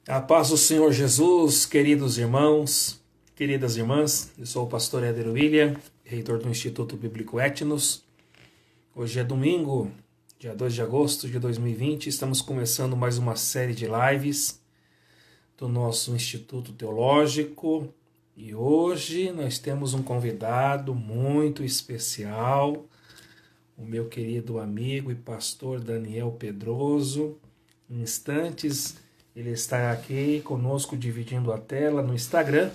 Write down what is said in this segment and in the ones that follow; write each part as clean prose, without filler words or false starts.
A paz do Senhor Jesus, queridos irmãos, queridas irmãs, eu sou o pastor Éder William, reitor do Instituto Bíblico Etnos. Hoje é domingo, dia 2 de agosto de 2020, estamos começando mais uma série de lives do nosso Instituto Teológico e hoje nós temos um convidado muito especial, o meu querido amigo e pastor Daniel Pedroso. Em instantes, ele está aqui conosco dividindo a tela no Instagram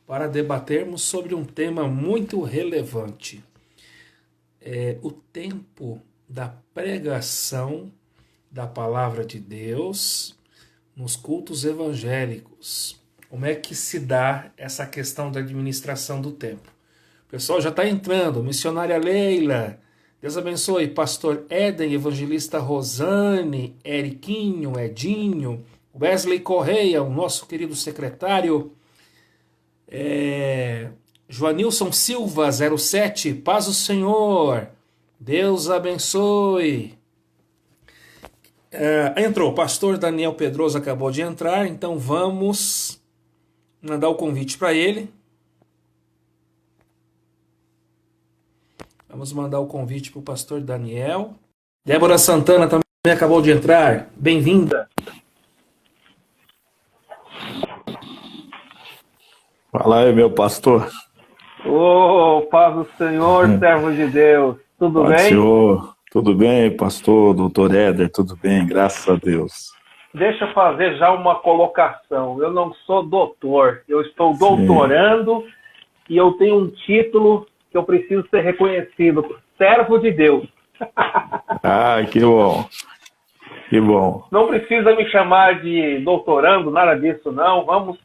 para debatermos sobre um tema muito relevante. O tempo da pregação da palavra de Deus nos cultos evangélicos. Como é que se dá essa questão da administração do tempo? O pessoal já está entrando, missionária Leila, Deus abençoe, pastor Éden, evangelista Rosane, Eriquinho, Edinho, Wesley Correia, o nosso querido secretário, Joanilson Silva, 07, paz do Senhor, Deus abençoe. Entrou, o pastor Daniel Pedroso acabou de entrar, então vamos mandar o convite para ele. Vamos mandar o convite para o pastor Daniel. Débora Santana também acabou de entrar. Bem-vinda. Fala aí, meu pastor. Paz do Senhor, servo de Deus. Tudo Paz do bem? Senhor. Tudo bem, pastor, doutor Éder? Tudo bem, graças a Deus. Deixa eu fazer já uma colocação. Eu não sou doutor, eu estou doutorando e eu tenho um título que eu preciso ser reconhecido. Servo de Deus. Ah, que bom. Que bom. Não precisa me chamar de doutorando, nada disso não. Vamos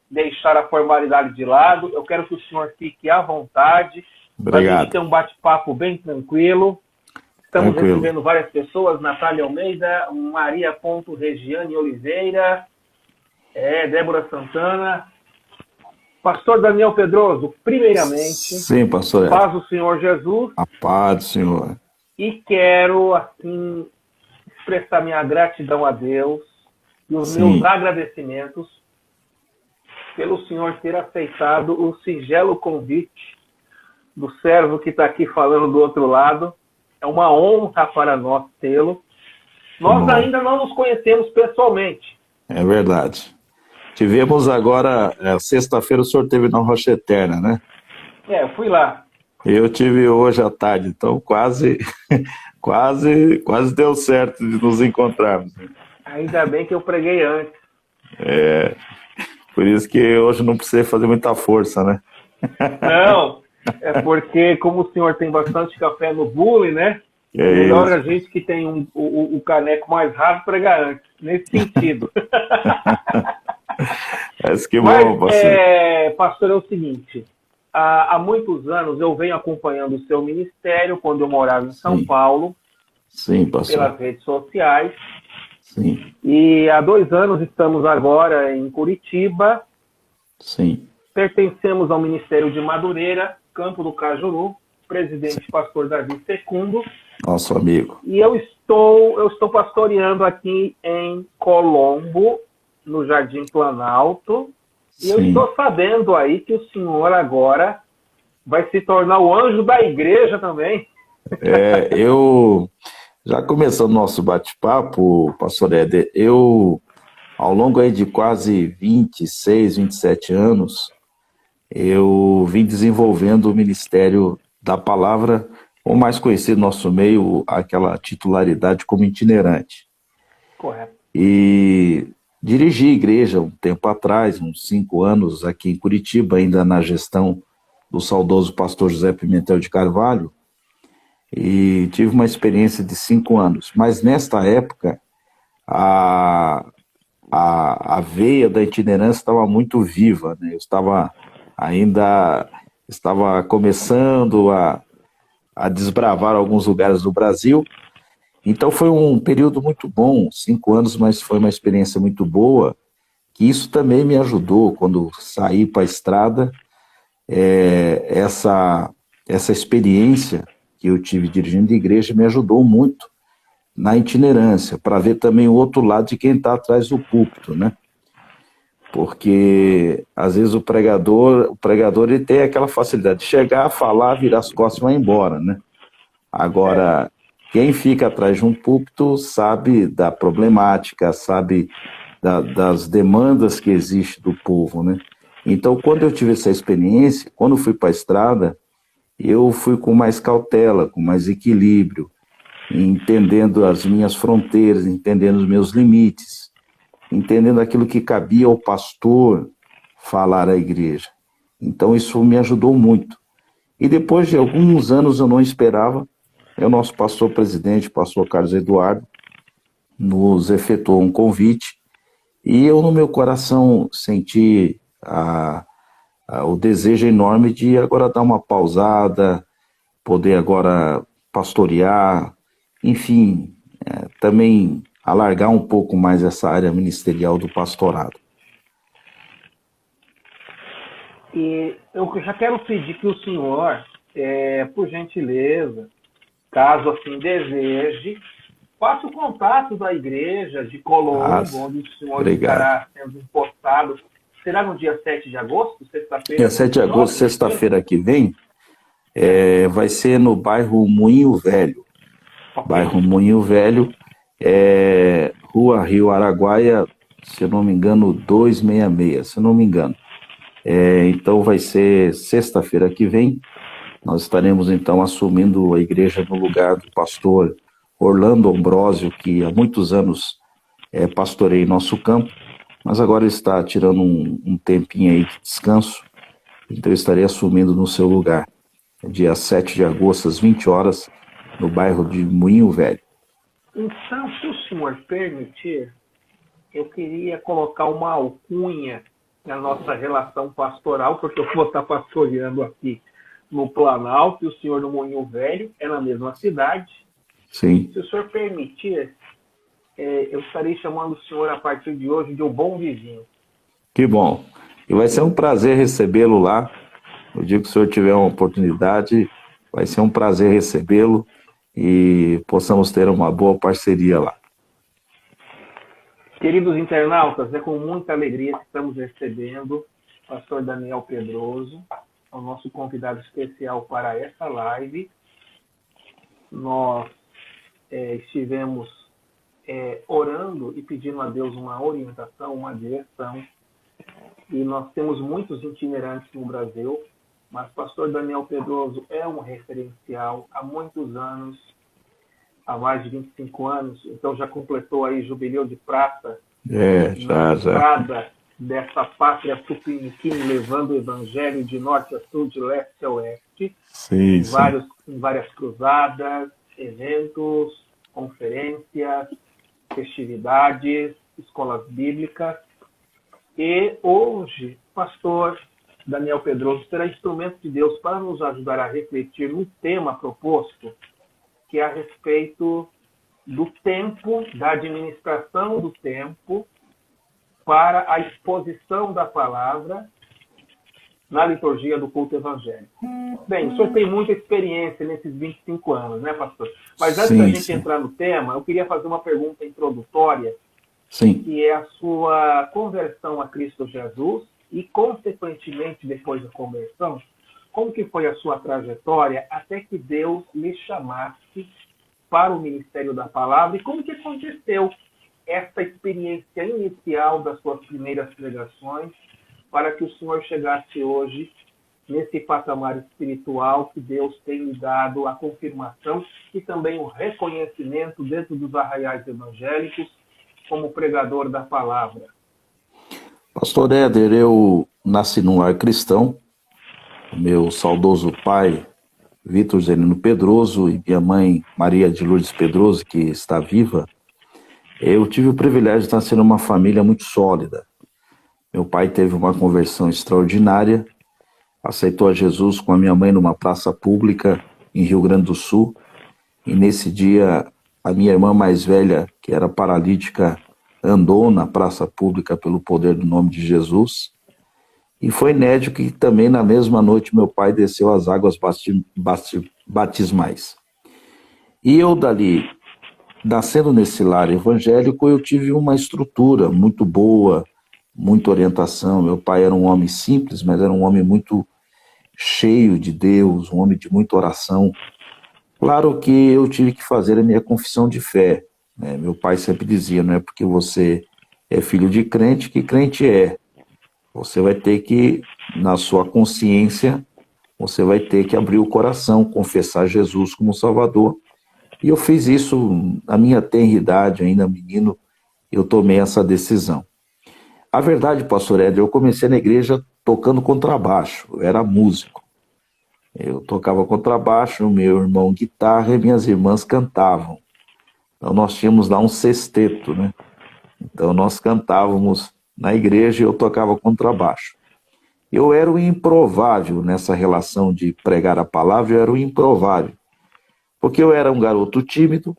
deixar a formalidade de lado. Eu quero que o senhor fique à vontade. Obrigado. Para a gente ter um bate-papo bem tranquilo. Estamos recebendo várias pessoas, Natália Almeida, Maria Regiane Oliveira, Débora Santana. Pastor Daniel Pedroso, primeiramente, sim, pastor Éder. Paz do Senhor Jesus. A paz do Senhor. E quero, assim, expressar minha gratidão a Deus e os meus agradecimentos pelo Senhor ter aceitado o singelo convite do servo que está aqui falando do outro lado. É uma honra para nós tê-lo. Nós ainda não nos conhecemos pessoalmente. É verdade. Tivemos agora, sexta-feira o senhor teve na Rocha Eterna, né? Eu fui lá. Eu tive hoje à tarde, então quase deu certo de nos encontrarmos. Ainda bem que eu preguei antes. Por isso que hoje não precisei fazer muita força, né? Não, é porque como o senhor tem bastante café no bule, né? É melhor isso. A gente que tem o caneco mais rápido pregar antes, nesse sentido. Mas que bom, Mas, pastor. pastor, é o seguinte, há muitos anos eu venho acompanhando o seu ministério quando eu morava em São Paulo, Sim, pastor. pelas redes sociais. Sim. E há 2 anos estamos agora em Curitiba. Sim. Pertencemos ao Ministério de Madureira, Campo do Cajuru, presidente pastor Davi Secundo. Nosso amigo. E eu estou pastoreando aqui em Colombo, no Jardim Planalto. E eu estou sabendo aí que o senhor agora vai se tornar o anjo da igreja também. Eu, já começando o nosso bate-papo, pastor Éder, eu, ao longo aí de quase 26, 27 anos, eu vim desenvolvendo o ministério da palavra, ou mais conhecido no nosso meio, aquela titularidade como itinerante. Correto. E dirigi igreja um tempo atrás, uns 5 anos, aqui em Curitiba, ainda na gestão do saudoso pastor José Pimentel de Carvalho, e tive uma experiência de 5 anos. Mas nesta época, a veia da itinerância estava muito viva, né? Eu estava começando a desbravar alguns lugares do Brasil. Então foi um período muito bom, 5 anos, mas foi uma experiência muito boa, que isso também me ajudou quando saí para a estrada, essa experiência que eu tive dirigindo de igreja me ajudou muito na itinerância, para ver também o outro lado de quem está atrás do púlpito, né? porque às vezes o pregador ele tem aquela facilidade de chegar, falar, virar as costas e vai embora, né? Agora, quem fica atrás de um púlpito sabe da problemática, sabe das demandas que existem do povo, né? Então, quando eu tive essa experiência, quando eu fui para a estrada, eu fui com mais cautela, com mais equilíbrio, entendendo as minhas fronteiras, entendendo os meus limites, entendendo aquilo que cabia ao pastor falar à igreja. Então, isso me ajudou muito. E depois de alguns anos eu não esperava, o nosso pastor presidente, pastor Carlos Eduardo, nos efetuou um convite e eu no meu coração senti o desejo enorme de agora dar uma pausada, poder agora pastorear, enfim, também alargar um pouco mais essa área ministerial do pastorado. E eu já quero pedir que o senhor, por gentileza, caso assim deseje, faça o contato da igreja de Colombo, onde o senhor estará sendo impostado. Será no dia 7 de agosto, sexta-feira? Dia 7 de agosto, sexta-feira que vem, vai ser no bairro Moinho Velho. Okay. Bairro Moinho Velho, Rua Rio Araguaia, se eu não me engano, 266, se eu não me engano. Então vai ser sexta-feira que vem. Nós estaremos então assumindo a igreja no lugar do pastor Orlando Ambrósio, que há muitos anos pastoreia em nosso campo, mas agora está tirando um tempinho aí de descanso, então eu estarei assumindo no seu lugar, dia 7 de agosto, às 20 horas, no bairro de Moinho Velho. Então, se o senhor permitir, eu queria colocar uma alcunha na nossa relação pastoral, porque eu vou estar pastoreando aqui no Planalto, e o senhor no Moinho Velho é na mesma cidade. Sim. Se o senhor permitir, eu estarei chamando o senhor a partir de hoje de o bom vizinho. Que bom. E vai ser um prazer recebê-lo lá. No dia que o senhor tiver uma oportunidade, vai ser um prazer recebê-lo e possamos ter uma boa parceria lá. Queridos internautas, é com muita alegria que estamos recebendo o pastor Daniel Pedroso, o nosso convidado especial para essa live. Nós estivemos orando e pedindo a Deus uma orientação, uma direção, e nós temos muitos itinerantes no Brasil, mas o pastor Daniel Pedroso é um referencial há muitos anos, há mais de 25 anos, então já completou aí jubileu de prata na estrada dessa pátria tupiniquim, levando o evangelho de norte a sul, de leste a oeste, sim. Em várias cruzadas, eventos, conferências, festividades, escolas bíblicas. E hoje, o pastor Daniel Pedroso será instrumento de Deus para nos ajudar a refletir no tema proposto, que é a respeito do tempo, da administração do tempo para a exposição da palavra na liturgia do culto evangélico. Bem, o senhor tem muita experiência nesses 25 anos, né, pastor? Mas antes da gente entrar no tema, eu queria fazer uma pergunta introdutória, que é a sua conversão a Cristo Jesus e, consequentemente, depois da conversão, como que foi a sua trajetória até que Deus lhe chamasse para o ministério da palavra e como que aconteceu essa experiência inicial das suas primeiras pregações para que o senhor chegasse hoje nesse patamar espiritual que Deus tem lhe dado a confirmação e também o reconhecimento dentro dos arraiais evangélicos como pregador da palavra. Pastor Éder, eu nasci num lar cristão. Meu saudoso pai, Vitor Zenino Pedroso, e minha mãe, Maria de Lourdes Pedroso, que está viva, eu tive o privilégio de nascer numa família muito sólida. Meu pai teve uma conversão extraordinária, aceitou a Jesus com a minha mãe numa praça pública em Rio Grande do Sul, e nesse dia a minha irmã mais velha, que era paralítica, andou na praça pública pelo poder do nome de Jesus. E foi inédito que também na mesma noite meu pai desceu as águas batismais. E eu dali, nascendo nesse lar evangélico, eu tive uma estrutura muito boa, muita orientação. Meu pai era um homem simples, mas era um homem muito cheio de Deus, um homem de muita oração. Claro que eu tive que fazer a minha confissão de fé, né? Meu pai sempre dizia, não é porque você é filho de crente que crente é. Você vai ter que, na sua consciência, você vai ter que abrir o coração, confessar Jesus como Salvador. E eu fiz isso na minha tenra idade, ainda menino, eu tomei essa decisão. A verdade, pastor Éder, eu comecei na igreja tocando contrabaixo, eu era músico. Eu tocava contrabaixo, meu irmão guitarra e minhas irmãs cantavam. Então nós tínhamos lá um sexteto, né? Então nós cantávamos na igreja e eu tocava contrabaixo. Eu era o improvável nessa relação de pregar a palavra, eu era o improvável. Porque eu era um garoto tímido,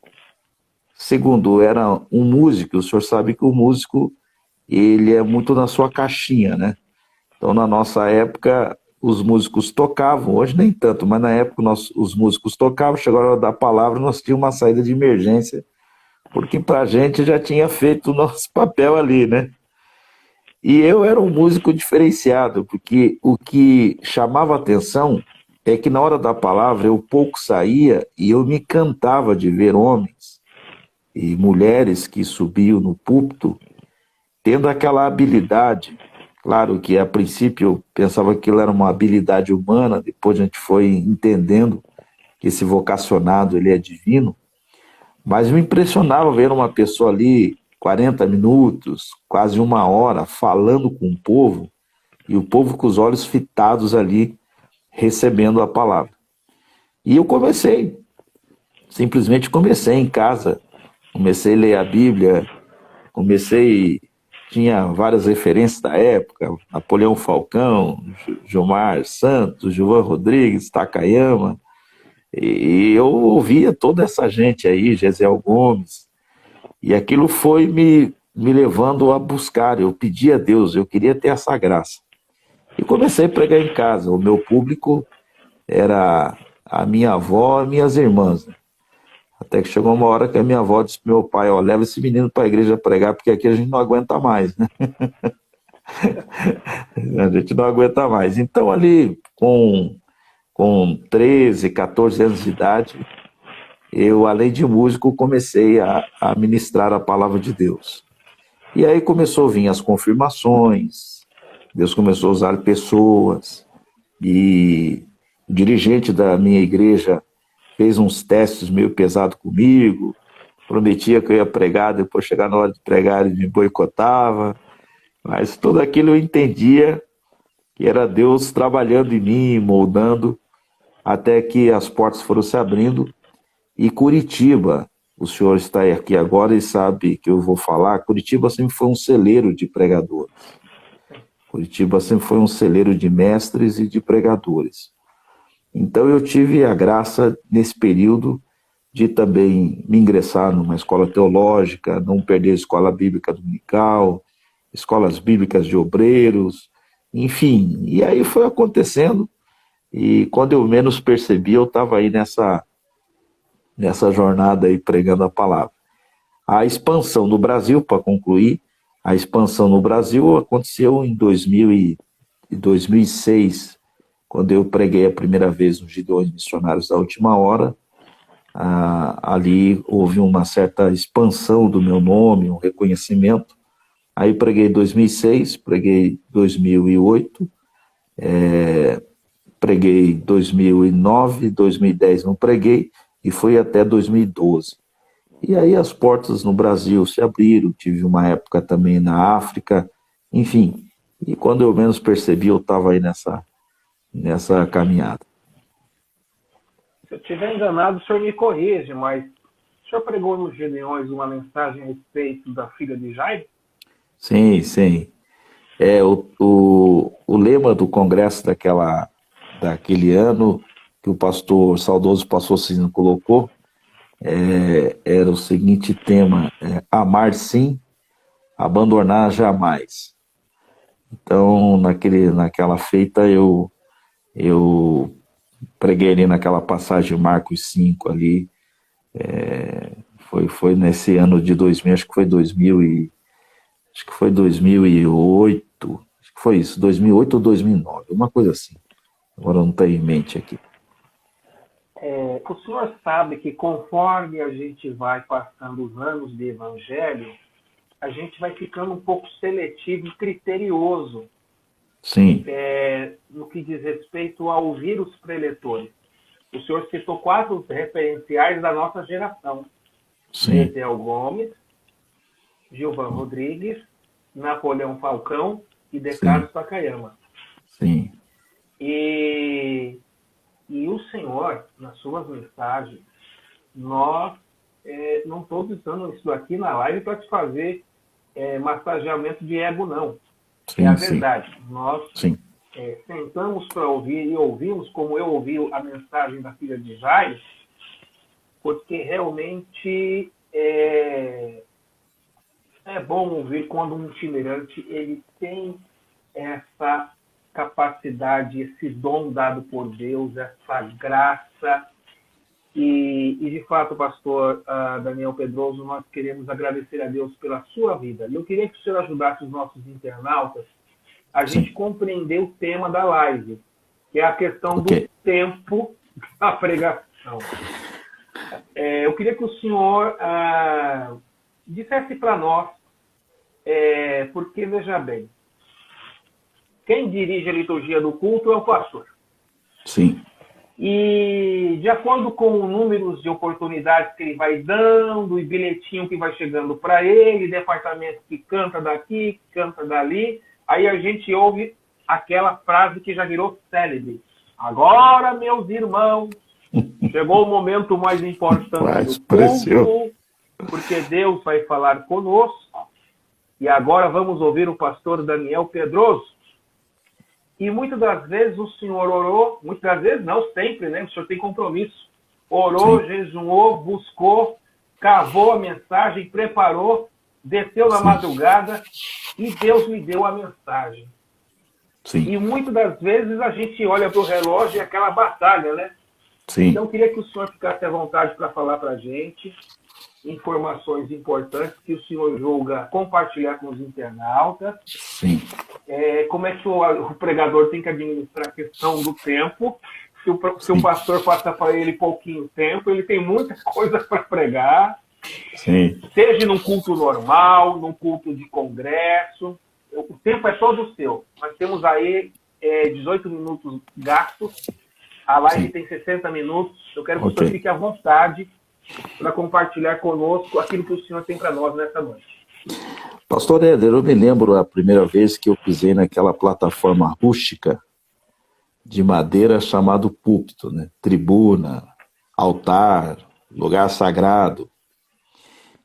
segundo, eu era um músico, o senhor sabe que o músico, ele é muito na sua caixinha, né? Então na nossa época, os músicos tocavam, hoje nem tanto, mas na época os músicos tocavam, chegou a hora da palavra, nós tínhamos uma saída de emergência, porque pra gente já tinha feito o nosso papel ali, né? E eu era um músico diferenciado, porque o que chamava atenção é que na hora da palavra eu pouco saía e eu me encantava de ver homens e mulheres que subiam no púlpito tendo aquela habilidade. Claro que a princípio eu pensava que aquilo era uma habilidade humana, depois a gente foi entendendo que esse vocacionado ele é divino, mas me impressionava ver uma pessoa ali 40 minutos, quase uma hora, falando com o povo, e o povo com os olhos fitados ali, recebendo a palavra. E eu simplesmente comecei em casa, comecei a ler a Bíblia, tinha várias referências da época, Napoleão Falcão, Gilmar Santos, Gilvan Rodrigues, Takayama, e eu ouvia toda essa gente aí, Gesiel Gomes, e aquilo foi me levando a buscar. Eu pedi a Deus, eu queria ter essa graça. E comecei a pregar em casa. O meu público era a minha avó e minhas irmãs. Até que chegou uma hora que a minha avó disse para meu pai, ó, leva esse menino para a igreja pregar, porque aqui a gente não aguenta mais, né? A gente não aguenta mais. Então ali, com 13, 14 anos de idade, eu, além de músico, comecei a ministrar a palavra de Deus. E aí começou a vir as confirmações, Deus começou a usar pessoas, e o dirigente da minha igreja fez uns testes meio pesados comigo, prometia que eu ia pregar, depois chegar na hora de pregar ele me boicotava, mas tudo aquilo eu entendia que era Deus trabalhando em mim, moldando, até que as portas foram se abrindo. E Curitiba, o senhor está aqui agora e sabe que eu vou falar, Curitiba sempre foi um celeiro de pregadores. Curitiba sempre foi um celeiro de mestres e de pregadores. Então eu tive a graça, nesse período, de também me ingressar numa escola teológica, não perder a escola bíblica dominical, escolas bíblicas de obreiros, enfim. E aí foi acontecendo, e quando eu menos percebi, eu estava aí nessa jornada aí pregando a palavra. A expansão no Brasil, para concluir, a expansão no Brasil aconteceu em 2006, quando eu preguei a primeira vez nos Gideões Missionários da Última Hora. Ali houve uma certa expansão do meu nome, um reconhecimento. Aí preguei 2006, preguei 2008, preguei 2009, 2010 não preguei, e foi até 2012. E aí as portas no Brasil se abriram, tive uma época também na África, enfim. E quando eu menos percebi, eu estava aí nessa caminhada. Se eu estiver enganado, o senhor me corrige, mas o senhor pregou nos Gideões uma mensagem a respeito da filha de Jairo? Sim, sim. O lema do congresso daquele ano, que o saudoso pastor Cino colocou, era o seguinte tema: amar sim, abandonar jamais. Então, naquela feita, eu preguei ali naquela passagem de Marcos 5 ali, foi nesse ano de 2000, acho que foi acho que foi 2008, acho que foi isso, 2008 ou 2009, uma coisa assim. Agora não tenho em mente aqui. O senhor sabe que conforme a gente vai passando os anos de evangelho, a gente vai ficando um pouco seletivo e criterioso. Sim. No que diz respeito a ouvir os preletores. O senhor citou 4 referenciais da nossa geração. Betel Gomes, Gilvan Rodrigues, Napoleão Falcão e De Carlos Takayama. Sim. E o senhor, nas suas mensagens, nós não estamos usando isso aqui na live para te fazer massageamento de ego, não. Sim, a verdade. Nós sentamos para ouvir e ouvimos, como eu ouvi a mensagem da filha de Jairo, porque realmente é bom ouvir quando um itinerante ele tem essa capacidade, esse dom dado por Deus, essa graça. E de fato, pastor Daniel Pedroso, nós queremos agradecer a Deus pela sua vida. E eu queria que o senhor ajudasse os nossos internautas a gente compreender o tema da live, que é a questão do tempo da pregação. Eu queria que o senhor dissesse para nós, porque, veja bem, quem dirige a liturgia do culto é o pastor. Sim. E de acordo com números de oportunidades que ele vai dando e bilhetinho que vai chegando para ele, departamento que canta daqui, que canta dali, aí a gente ouve aquela frase que já virou célebre. Agora, meus irmãos, chegou o momento mais importante do culto, porque Deus vai falar conosco. E agora vamos ouvir o pastor Daniel Pedroso. E muitas das vezes o senhor orou, muitas das vezes não, sempre, né? O senhor tem compromisso. Orou, jejuou, buscou, cavou a mensagem, preparou, desceu na madrugada e Deus me deu a mensagem. Sim. E muitas das vezes a gente olha para o relógio e aquela batalha, né? Sim. Então eu queria que o senhor ficasse à vontade para falar para a gente informações importantes que o senhor julga compartilhar com os internautas. Sim. Como é que o pregador tem que administrar a questão do tempo. Se o pastor passa para ele pouquinho tempo, ele tem muita coisa para pregar. Sim. Seja num culto normal, num culto de congresso. O tempo é todo seu. Nós temos aí 18 minutos gastos. A live tem 60 minutos. Eu quero que o senhor fique à vontade para compartilhar conosco aquilo que o senhor tem para nós nessa noite. Pastor Éder, eu me lembro a primeira vez que eu pisei naquela plataforma rústica de madeira chamado púlpito, né? Tribuna, altar, lugar sagrado.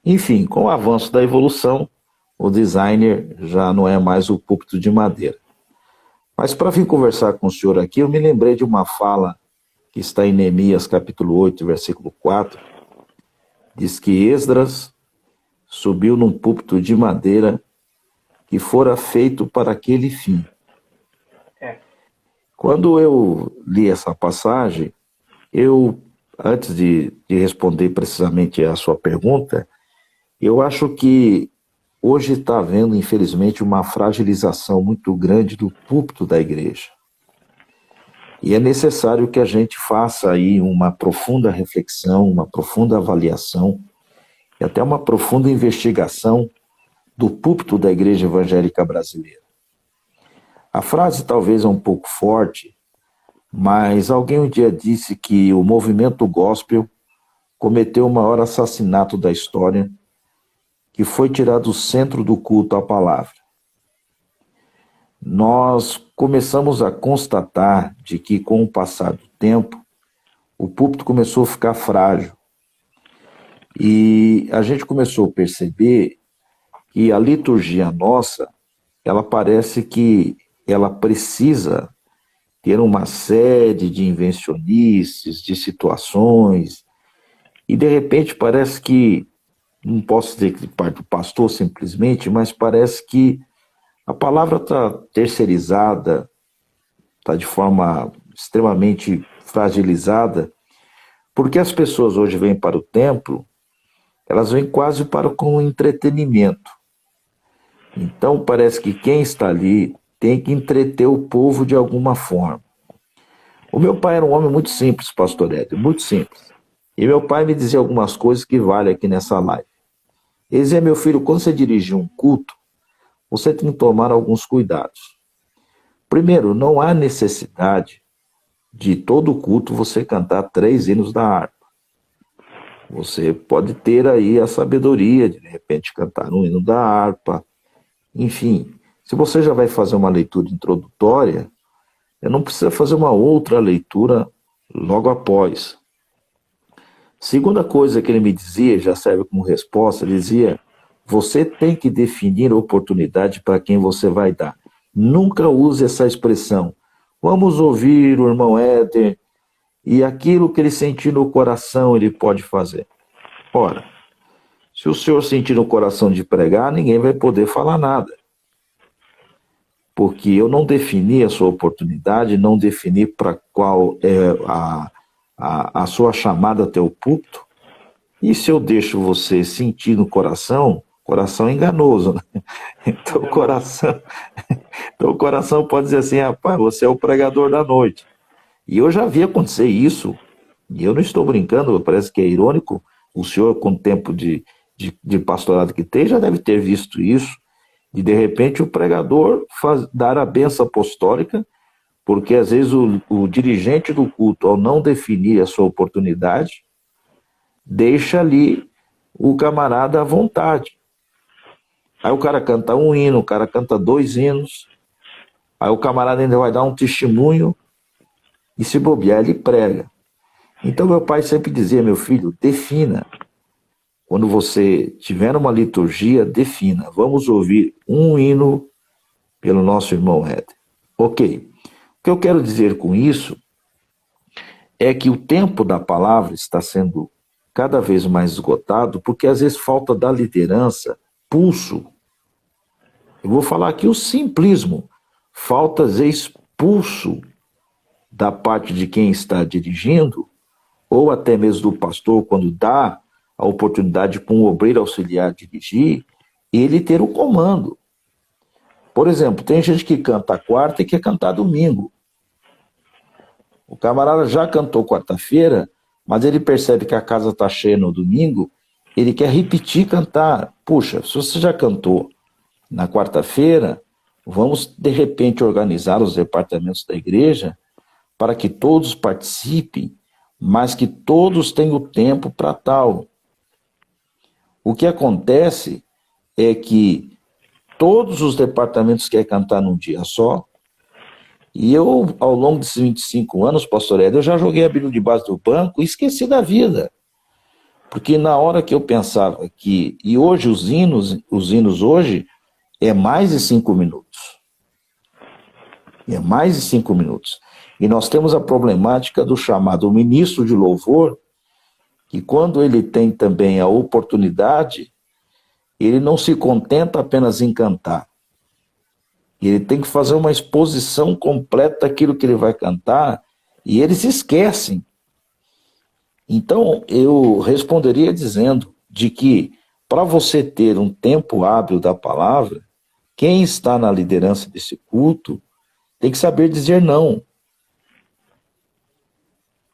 Enfim, com o avanço da evolução, o designer já não é mais o púlpito de madeira. Mas para vir conversar com o senhor aqui, eu me lembrei de uma fala que está em Neemias capítulo 8, versículo 4. Diz que Esdras subiu num púlpito de madeira que fora feito para aquele fim. Quando eu li essa passagem, antes de responder precisamente a sua pergunta, eu acho que hoje está havendo, infelizmente, uma fragilização muito grande do púlpito da igreja. E é necessário que a gente faça aí uma profunda reflexão, uma profunda avaliação e até uma profunda investigação do púlpito da Igreja Evangélica Brasileira. A frase talvez é um pouco forte, mas alguém um dia disse que o movimento gospel cometeu o maior assassinato da história, que foi tirar do centro do culto a palavra. Nós começamos a constatar de que, com o passar do tempo, o púlpito começou a ficar frágil. E a gente começou a perceber que a liturgia nossa, ela parece que ela precisa ter uma série de invencionices, de situações, e de repente parece que, não posso dizer que parte do pastor simplesmente, mas parece que a palavra está terceirizada, está de forma extremamente fragilizada, porque as pessoas hoje vêm para o templo, elas vêm quase para com entretenimento. Então parece que quem está ali tem que entreter o povo de alguma forma. O meu pai era um homem muito simples, pastor Éder, muito simples. E meu pai me dizia algumas coisas que valem aqui nessa live. Ele dizia, meu filho, quando você dirigir um culto, você tem que tomar alguns cuidados. Primeiro, não há necessidade de todo culto você cantar 3 hinos da harpa. Você pode ter aí a sabedoria de repente cantar um hino da harpa. Enfim, se você já vai fazer uma leitura introdutória, não precisa fazer uma outra leitura logo após. Segunda coisa que ele me dizia, já serve como resposta, ele dizia, você tem que definir a oportunidade para quem você vai dar. Nunca use essa expressão. Vamos ouvir o irmão Éder e aquilo que ele sentir no coração ele pode fazer. Ora, se o senhor sentir no coração de pregar, ninguém vai poder falar nada. Porque eu não defini a sua oportunidade, não defini para qual é a sua chamada até o púlpito. E se eu deixo você sentir no coração é enganoso, né? Então o coração pode dizer assim, rapaz, você é o pregador da noite. E eu já vi acontecer isso, e eu não estou brincando, parece que é irônico, o senhor com o tempo de pastorado que tem, já deve ter visto isso, e de repente o pregador dar a benção apostólica, porque às vezes o dirigente do culto, ao não definir a sua oportunidade, deixa ali o camarada à vontade. Aí o cara canta um hino, o cara canta 2 hinos, aí o camarada ainda vai dar um testemunho, e se bobear, ele prega. Então meu pai sempre dizia, meu filho, defina. Quando você tiver uma liturgia, defina. Vamos ouvir um hino pelo nosso irmão Éder. Ok. O que eu quero dizer com isso é que o tempo da palavra está sendo cada vez mais esgotado, porque às vezes falta da liderança pulso. Eu vou falar aqui o simplismo. Falta às vezes pulso da parte de quem está dirigindo, ou até mesmo do pastor, quando dá a oportunidade para um obreiro auxiliar dirigir, ele ter o comando. Por exemplo, tem gente que canta quarta e quer cantar domingo. O camarada já cantou quarta-feira, mas ele percebe que a casa está cheia no domingo, ele quer repetir cantar. Puxa, se você já cantou na quarta-feira, vamos de repente organizar os departamentos da igreja para que todos participem, mas que todos tenham tempo para tal. O que acontece é que todos os departamentos querem cantar num dia só, e eu, ao longo desses 25 anos, pastor Éder, eu já joguei a Bíblia debaixo do banco e esqueci da vida. Porque na hora que eu pensava que... E hoje os hinos hoje é mais de 5 minutos. É mais de 5 minutos. E nós temos a problemática do chamado ministro de louvor, que quando ele tem também a oportunidade, ele não se contenta apenas em cantar. Ele tem que fazer uma exposição completa daquilo que ele vai cantar, e eles esquecem. Então, eu responderia dizendo de que, para você ter um tempo hábil da palavra, quem está na liderança desse culto tem que saber dizer não.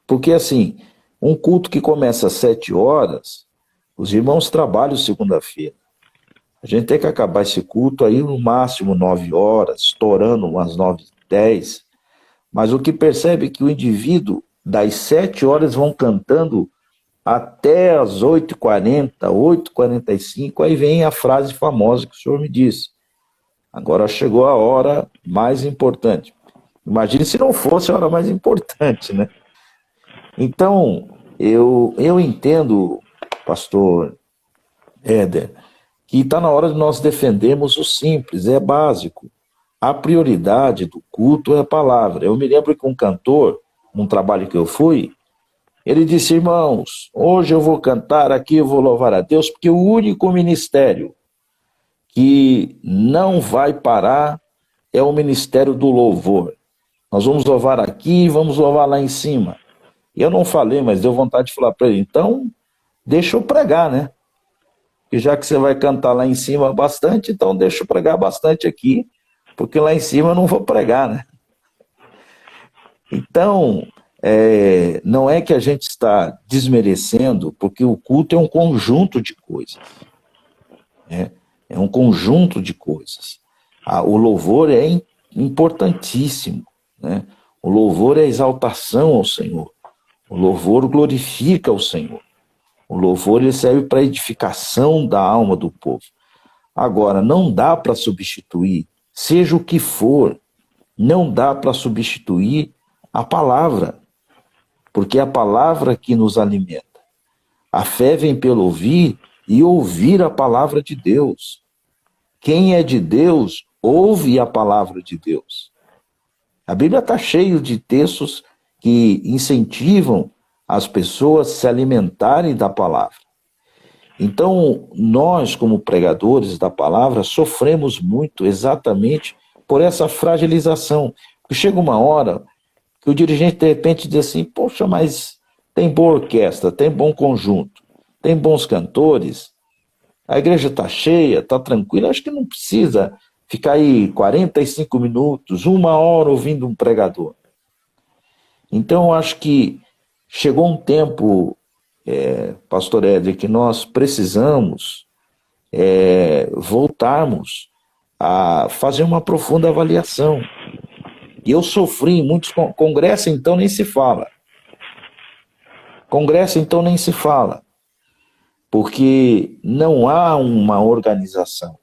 Porque, assim, um culto que começa às 7 horas, os irmãos trabalham segunda-feira. A gente tem que acabar esse culto aí no máximo 9 horas, estourando umas 9h10. Mas o que percebe é que o indivíduo, das 7 horas, vão cantando até as 8h40, 8h45, aí vem a frase famosa que o senhor me disse. Agora chegou a hora mais importante. Imagine se não fosse a hora mais importante, né? Então, eu entendo, pastor Éder, que está na hora de nós defendermos o simples, é básico. A prioridade do culto é a palavra. Eu me lembro que um cantor, num trabalho que eu fui, ele disse, irmãos, hoje eu vou cantar aqui, eu vou louvar a Deus, porque o único ministério que não vai parar é o ministério do louvor. Nós vamos louvar aqui e vamos louvar lá em cima. Eu não falei, mas deu vontade de falar para ele, então deixa eu pregar, né? E já que você vai cantar lá em cima bastante, então deixa eu pregar bastante aqui, porque lá em cima eu não vou pregar, né? Então, não é que a gente está desmerecendo, porque o culto é um conjunto de coisas, né? É um conjunto de coisas. O louvor é importantíssimo, né? O louvor é exaltação ao Senhor. O louvor glorifica o Senhor. O louvor ele serve para edificação da alma do povo. Agora, não dá para substituir, seja o que for, não dá para substituir a palavra, porque é a palavra que nos alimenta. A fé vem pelo ouvir e ouvir a palavra de Deus. Quem é de Deus, ouve a palavra de Deus. A Bíblia está cheia de textos que incentivam as pessoas a se alimentarem da palavra. Então, nós, como pregadores da palavra, sofremos muito exatamente por essa fragilização. Porque chega uma hora que o dirigente, de repente, diz assim, poxa, mas tem boa orquestra, tem bom conjunto, tem bons cantores, a igreja está cheia, está tranquila, acho que não precisa ficar aí 45 minutos, 1 hora ouvindo um pregador. Então, eu acho que chegou um tempo, pastor Éder, que nós precisamos voltarmos a fazer uma profunda avaliação. E eu sofri em muitos congressos, então nem se fala. Congresso, então, nem se fala. Porque não há uma organização.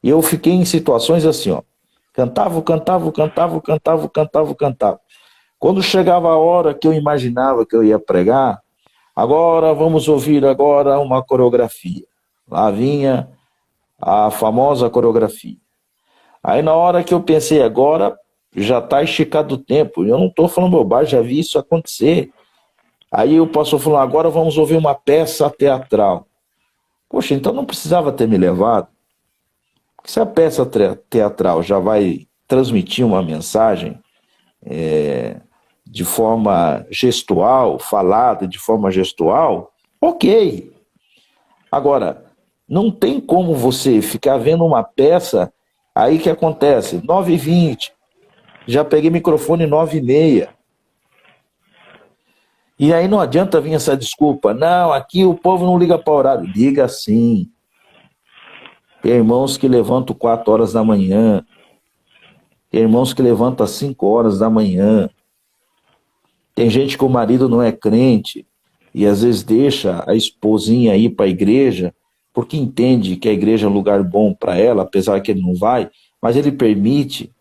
E eu fiquei em situações assim, ó. Cantava. Quando chegava a hora que eu imaginava que eu ia pregar, agora vamos ouvir agora uma coreografia. Lá vinha a famosa coreografia. Aí na hora que eu pensei, agora já está esticado o tempo. Eu não estou falando bobagem, já vi isso acontecer. Aí o pastor falou, agora vamos ouvir uma peça teatral. Poxa, então não precisava ter me levado. Porque se a peça teatral já vai transmitir uma mensagem de forma gestual, falada de forma gestual, ok. Agora, não tem como você ficar vendo uma peça, aí que acontece, 9h20, já peguei microfone 9h30. E aí não adianta vir essa desculpa, não, aqui o povo não liga para horário. Liga sim. Tem irmãos que levantam 4 horas da manhã, tem irmãos que levantam às 5 horas da manhã, tem gente que o marido não é crente, e às vezes deixa a esposinha ir para a igreja, porque entende que a igreja é um lugar bom para ela, apesar que ele não vai, mas ele permite.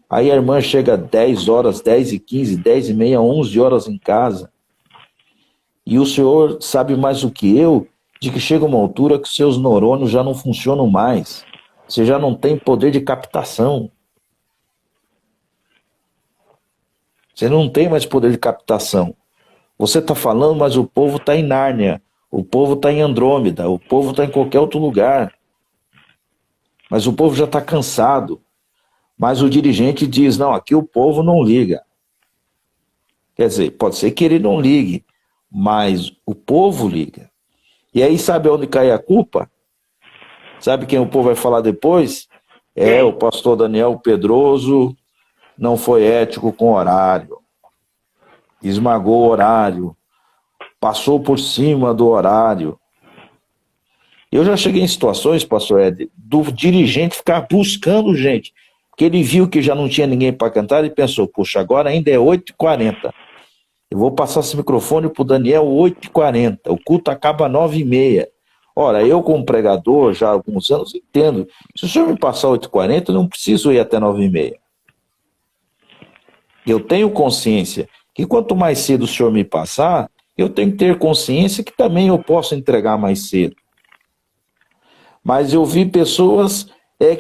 Aí a irmã chega 10 horas, 10h15, 10h30, 11 horas em casa. E o senhor sabe mais do que eu, de que chega uma altura que seus neurônios já não funcionam mais. Você já não tem poder de captação. Você não tem mais poder de captação. Você está falando, mas o povo está em Nárnia, o povo está em Andrômeda, o povo está em qualquer outro lugar. Mas o povo já está cansado. Mas o dirigente diz, não, aqui o povo não liga. Quer dizer, pode ser que ele não ligue, mas o povo liga. E aí sabe onde cai a culpa? Sabe quem o povo vai falar depois? O pastor Daniel Pedroso não foi ético com o horário. Esmagou o horário. Passou por cima do horário. Eu já cheguei em situações, pastor Ed, do dirigente ficar buscando gente. Porque ele viu que já não tinha ninguém para cantar e pensou, puxa, agora ainda é 8h40. Eu vou passar esse microfone para o Daniel 8h40. O culto acaba 9h30. Ora, eu como pregador, já há alguns anos, entendo. Se o senhor me passar 8h40, eu não preciso ir até 9h30. Eu tenho consciência que quanto mais cedo o senhor me passar, eu tenho que ter consciência que também eu posso entregar mais cedo. Mas eu vi pessoas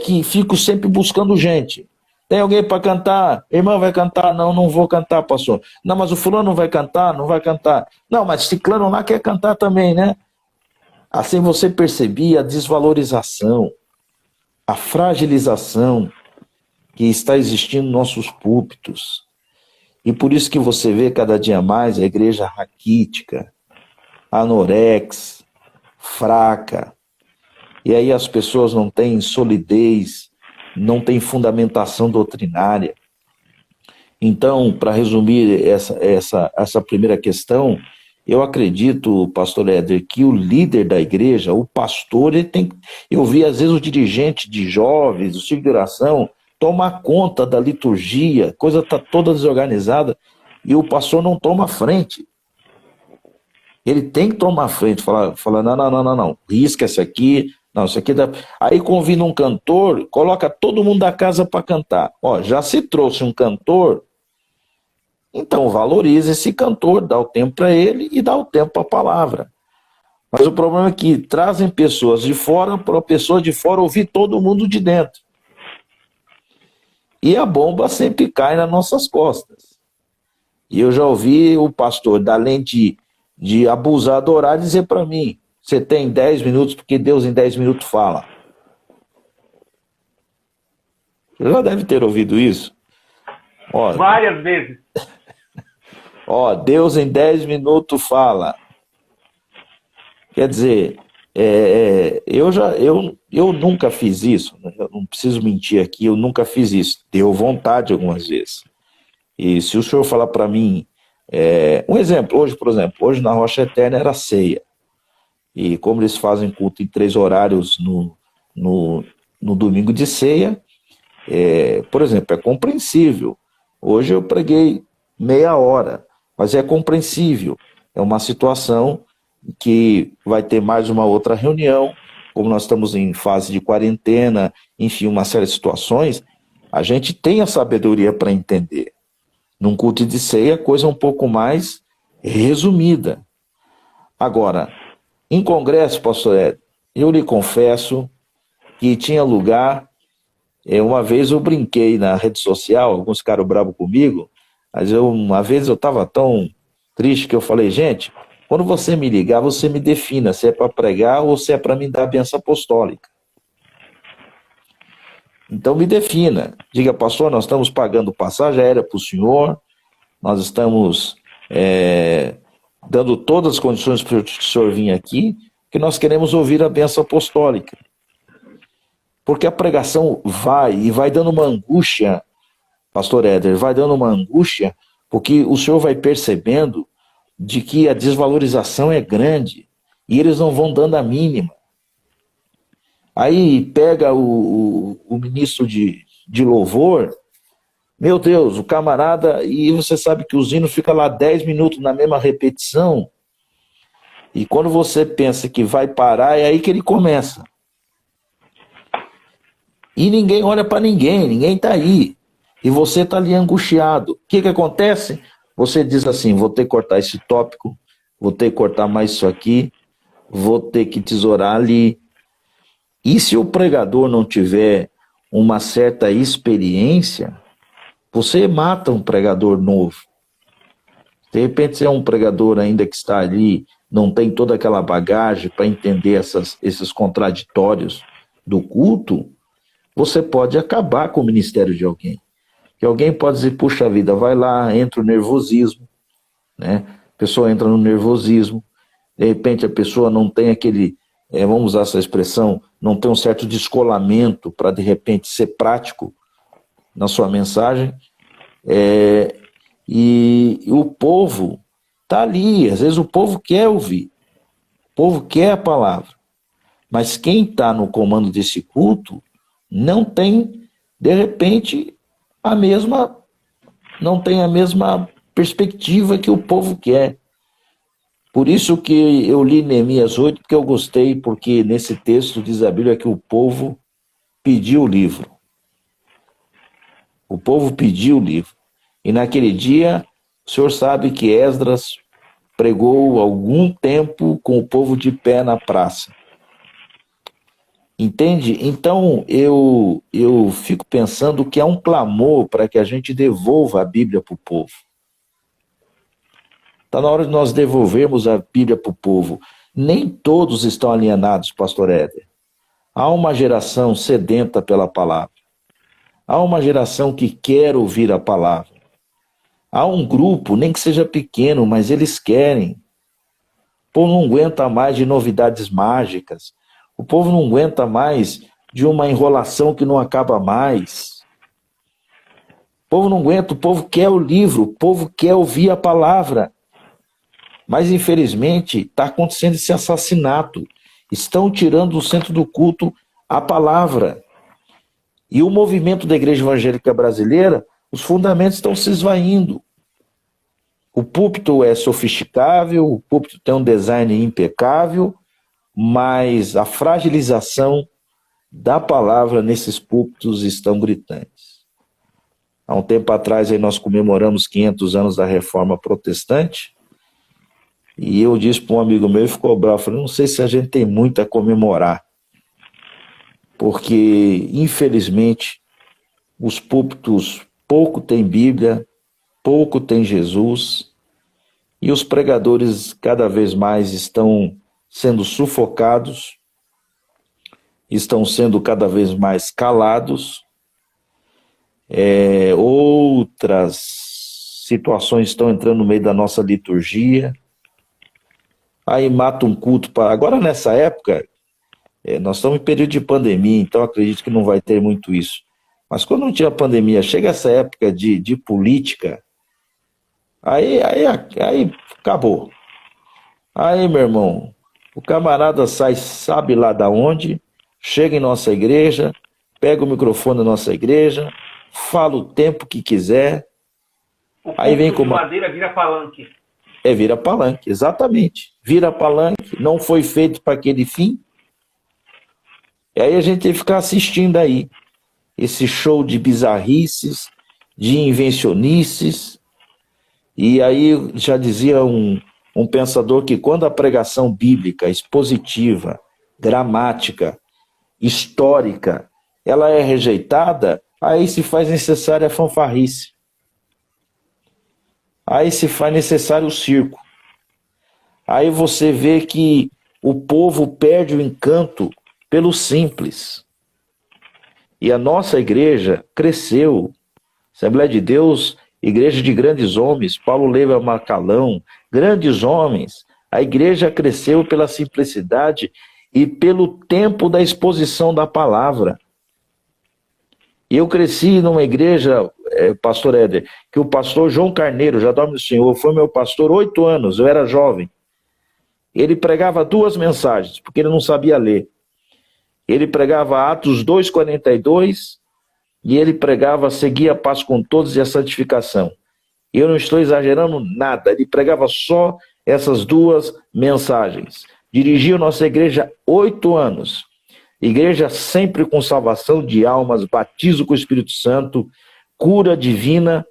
que ficam sempre buscando gente. Tem alguém para cantar? Irmã vai cantar? Não, não vou cantar, pastor. Não, mas o fulano vai cantar? Não vai cantar. Não, mas ciclano lá quer cantar também, né? Assim você percebia a desvalorização, a fragilização que está existindo nos nossos púlpitos. E por isso que você vê cada dia mais a igreja raquítica, anorex, fraca, e aí as pessoas não têm solidez, não têm fundamentação doutrinária. Então, para resumir essa primeira questão, eu acredito, pastor Éder, que o líder da igreja, o pastor, ele tem. Eu vi às vezes o dirigente de jovens, o ciclo de oração, tomar conta da liturgia, a coisa está toda desorganizada, e o pastor não toma frente. Ele tem que tomar frente, falar não, risca esse aqui, não, isso aqui dá. Aí convida um cantor, coloca todo mundo da casa para cantar. Ó, já se trouxe um cantor, então valorize esse cantor, dá o tempo para ele e dá o tempo para a palavra. Mas o problema é que trazem pessoas de fora para a pessoa de fora ouvir todo mundo de dentro. E a bomba sempre cai nas nossas costas. E eu já ouvi o pastor, além de abusar do horário, dizer para mim: você tem 10 minutos, porque Deus em 10 minutos fala. Você já deve ter ouvido isso. Ó, várias vezes. Ó, Deus em 10 minutos fala. Quer dizer, eu nunca fiz isso, eu não preciso mentir aqui, eu nunca fiz isso. Deu vontade algumas vezes. E se o senhor falar para mim, um exemplo, hoje na Rocha Eterna era ceia. E como eles fazem culto em 3 horários no domingo de ceia, por exemplo, é compreensível. Hoje eu preguei meia hora, mas é compreensível. É uma situação que vai ter mais uma outra reunião, como nós estamos em fase de quarentena, enfim, uma série de situações, a gente tem a sabedoria para entender. Num culto de ceia, a coisa é um pouco mais resumida. Agora, em congresso, pastor Ed, eu lhe confesso que tinha lugar, uma vez eu brinquei na rede social, alguns ficaram bravos comigo, mas uma vez eu estava tão triste que eu falei: gente, quando você me ligar, você me defina se é para pregar ou se é para me dar a bênção apostólica. Então me defina. Diga: pastor, nós estamos pagando passagem aérea para o senhor, nós estamos dando todas as condições para o senhor vir aqui, que nós queremos ouvir a bênção apostólica. Porque a pregação vai dando uma angústia, pastor Éder, vai dando uma angústia, porque o senhor vai percebendo de que a desvalorização é grande, e eles não vão dando a mínima. Aí pega o ministro de louvor, meu Deus, o camarada, e você sabe que os hinos ficam lá 10 minutos na mesma repetição, e quando você pensa que vai parar, é aí que ele começa. E ninguém olha para ninguém está aí. E você está ali angustiado. O que acontece? Você diz assim: vou ter que cortar esse tópico, vou ter que cortar mais isso aqui, vou ter que tesourar ali. E se o pregador não tiver uma certa experiência, você mata um pregador novo. De repente, se é um pregador ainda que está ali, não tem toda aquela bagagem para entender esses contraditórios do culto, você pode acabar com o ministério de alguém. Que alguém pode dizer: puxa vida, vai lá, entra o nervosismo, né? A pessoa entra no nervosismo, de repente a pessoa não tem aquele, vamos usar essa expressão, não tem um certo descolamento para de repente ser prático na sua mensagem, e o povo está ali, às vezes o povo quer ouvir, o povo quer a palavra, mas quem está no comando desse culto não tem, de repente, não tem a mesma perspectiva que o povo quer. Por isso que eu li Neemias 8, porque eu gostei, porque nesse texto diz a Bíblia que o povo pediu o livro. O povo pediu o livro. E naquele dia, o senhor sabe que Esdras pregou algum tempo com o povo de pé na praça. Entende? Então, eu fico pensando que há um clamor para que a gente devolva a Bíblia para o povo. Está na hora de nós devolvermos a Bíblia para o povo. Nem todos estão alienados, pastor Éder. Há uma geração sedenta pela palavra. Há uma geração que quer ouvir a palavra. Há um grupo, nem que seja pequeno, mas eles querem. O povo não aguenta mais de novidades mágicas. O povo não aguenta mais de uma enrolação que não acaba mais. O povo não aguenta, o povo quer o livro, o povo quer ouvir a palavra. Mas, infelizmente, está acontecendo esse assassinato. Estão tirando do centro do culto a palavra. E o movimento da Igreja Evangélica Brasileira, os fundamentos estão se esvaindo. O púlpito é sofisticável, o púlpito tem um design impecável, mas a fragilização da palavra nesses púlpitos estão gritantes. Há um tempo atrás aí nós comemoramos 500 anos da Reforma Protestante, e eu disse para um amigo meu, ele ficou bravo, eu falei, não sei se a gente tem muito a comemorar, porque, infelizmente, os púlpitos pouco têm Bíblia, pouco têm Jesus, e os pregadores cada vez mais estão sendo sufocados, estão sendo cada vez mais calados, outras situações estão entrando no meio da nossa liturgia, aí mata um culto para... Agora, nessa época, nós estamos em período de pandemia, então acredito que não vai ter muito isso. Mas quando não tinha pandemia, chega essa época de política, aí acabou. Aí, meu irmão, o camarada sai, sabe lá da onde, chega em nossa igreja, pega o microfone da nossa igreja, fala o tempo que quiser. Aí vem com madeira vira palanque. Vira palanque, exatamente. Vira palanque, não foi feito para aquele fim. E aí a gente tem que ficar assistindo aí esse show de bizarrices, de invencionices. E aí já dizia um pensador que quando a pregação bíblica, expositiva, gramática, histórica, ela é rejeitada, aí se faz necessária a fanfarrice. Aí se faz necessário o circo. Aí você vê que o povo perde o encanto pelo simples. E a nossa igreja cresceu. Assembleia de Deus, igreja de grandes homens, Paulo Leva Macalão, grandes homens. A igreja cresceu pela simplicidade e pelo tempo da exposição da palavra. E eu cresci numa igreja, pastor Éder, que o pastor João Carneiro, já dorme no Senhor, foi meu pastor 8 anos, eu era jovem. Ele pregava 2 mensagens, porque ele não sabia ler. Ele pregava Atos 2,42 e ele pregava seguir a paz com todos e a santificação. Eu não estou exagerando nada, ele pregava só essas 2 mensagens. Dirigiu nossa igreja 8 anos. Igreja sempre com salvação de almas, batismo com o Espírito Santo, cura divina.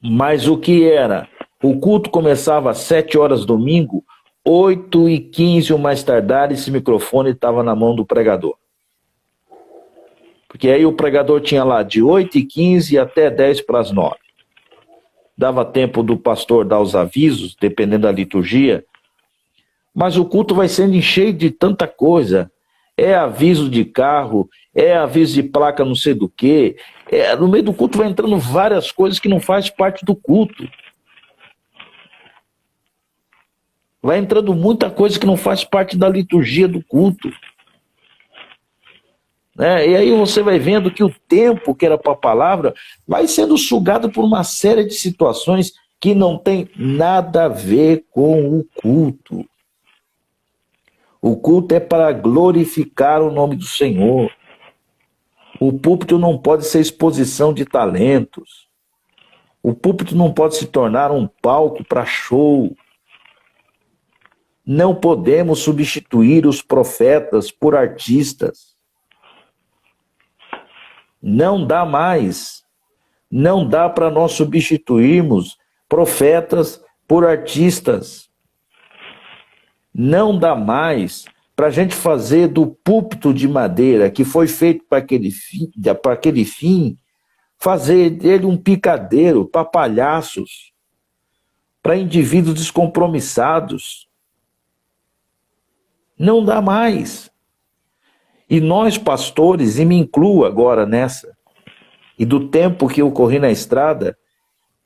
Mas o que era? O culto começava às 7 horas domingo, 8h15 ou mais tardar, esse microfone estava na mão do pregador. Porque aí o pregador tinha lá de 8h15 até 8:50. Dava tempo do pastor dar os avisos, dependendo da liturgia. Mas o culto vai sendo cheio de tanta coisa. É aviso de carro, é aviso de placa não sei do quê. No meio do culto vai entrando várias coisas que não faz parte do culto. Vai entrando muita coisa que não faz parte da liturgia do culto. E aí você vai vendo que o tempo que era para a palavra vai sendo sugado por uma série de situações que não tem nada a ver com o culto. O culto é para glorificar o nome do Senhor. O púlpito não pode ser exposição de talentos. O púlpito não pode se tornar um palco para show. Não podemos substituir os profetas por artistas. Não dá mais. Não dá para nós substituirmos profetas por artistas. Não dá mais para a gente fazer do púlpito de madeira que foi feito para aquele fim, fazer dele um picadeiro para palhaços, para indivíduos descompromissados. Não dá mais. E nós, pastores, e me incluo agora nessa, e do tempo que eu corri na estrada,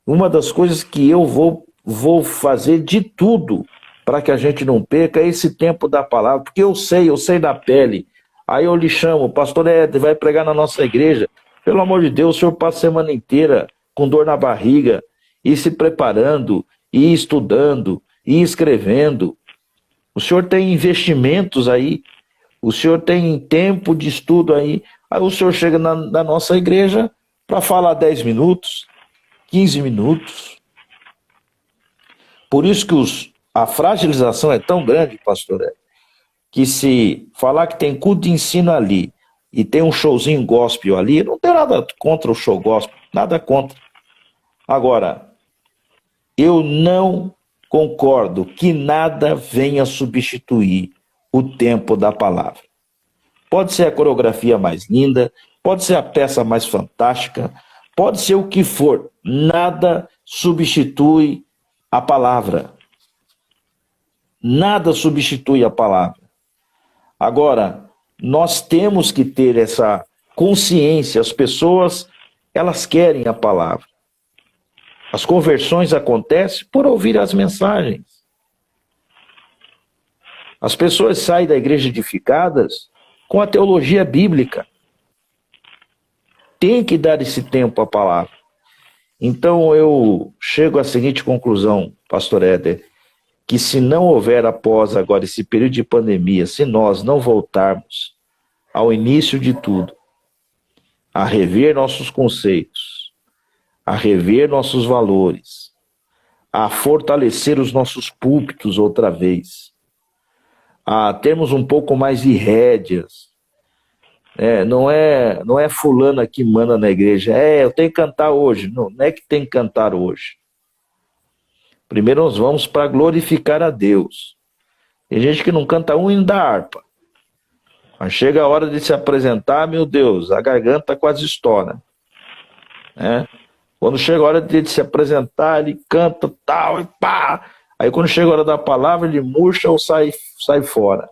uma das coisas que eu vou fazer de tudo para que a gente não perca esse tempo da palavra, porque eu sei da pele. Aí eu lhe chamo, pastor Ed, vai pregar na nossa igreja. Pelo amor de Deus, o senhor passa a semana inteira com dor na barriga, e se preparando, e estudando, e escrevendo. O senhor tem investimentos aí, o senhor tem tempo de estudo aí. Aí o senhor chega na nossa igreja para falar 10 minutos, 15 minutos. Por isso que a fragilização é tão grande, pastor Ed, que se falar que tem culto de ensino ali e tem um showzinho gospel ali, não tem nada contra o show gospel, nada contra. Agora, eu não concordo que nada venha substituir o tempo da palavra. Pode ser a coreografia mais linda, pode ser a peça mais fantástica, pode ser o que for, nada substitui a palavra. Nada substitui a palavra. Agora, nós temos que ter essa consciência. As pessoas, elas querem a palavra. As conversões acontecem por ouvir as mensagens. As pessoas saem da igreja edificadas com a teologia bíblica. Tem que dar esse tempo à palavra. Então eu chego à seguinte conclusão, pastor Éder, que se não houver após agora esse período de pandemia, se nós não voltarmos ao início de tudo, a rever nossos conceitos, a rever nossos valores, a fortalecer os nossos púlpitos outra vez, a termos um pouco mais de rédeas, não é fulano que manda na igreja, eu tenho que cantar hoje, não é que tem que cantar hoje. Primeiro nós vamos para glorificar a Deus. Tem gente que não canta um hino da harpa. Mas chega a hora de se apresentar, meu Deus, a garganta quase estoura. Quando chega a hora de se apresentar, ele canta tal e pá. Aí quando chega a hora da palavra, ele murcha ou sai fora.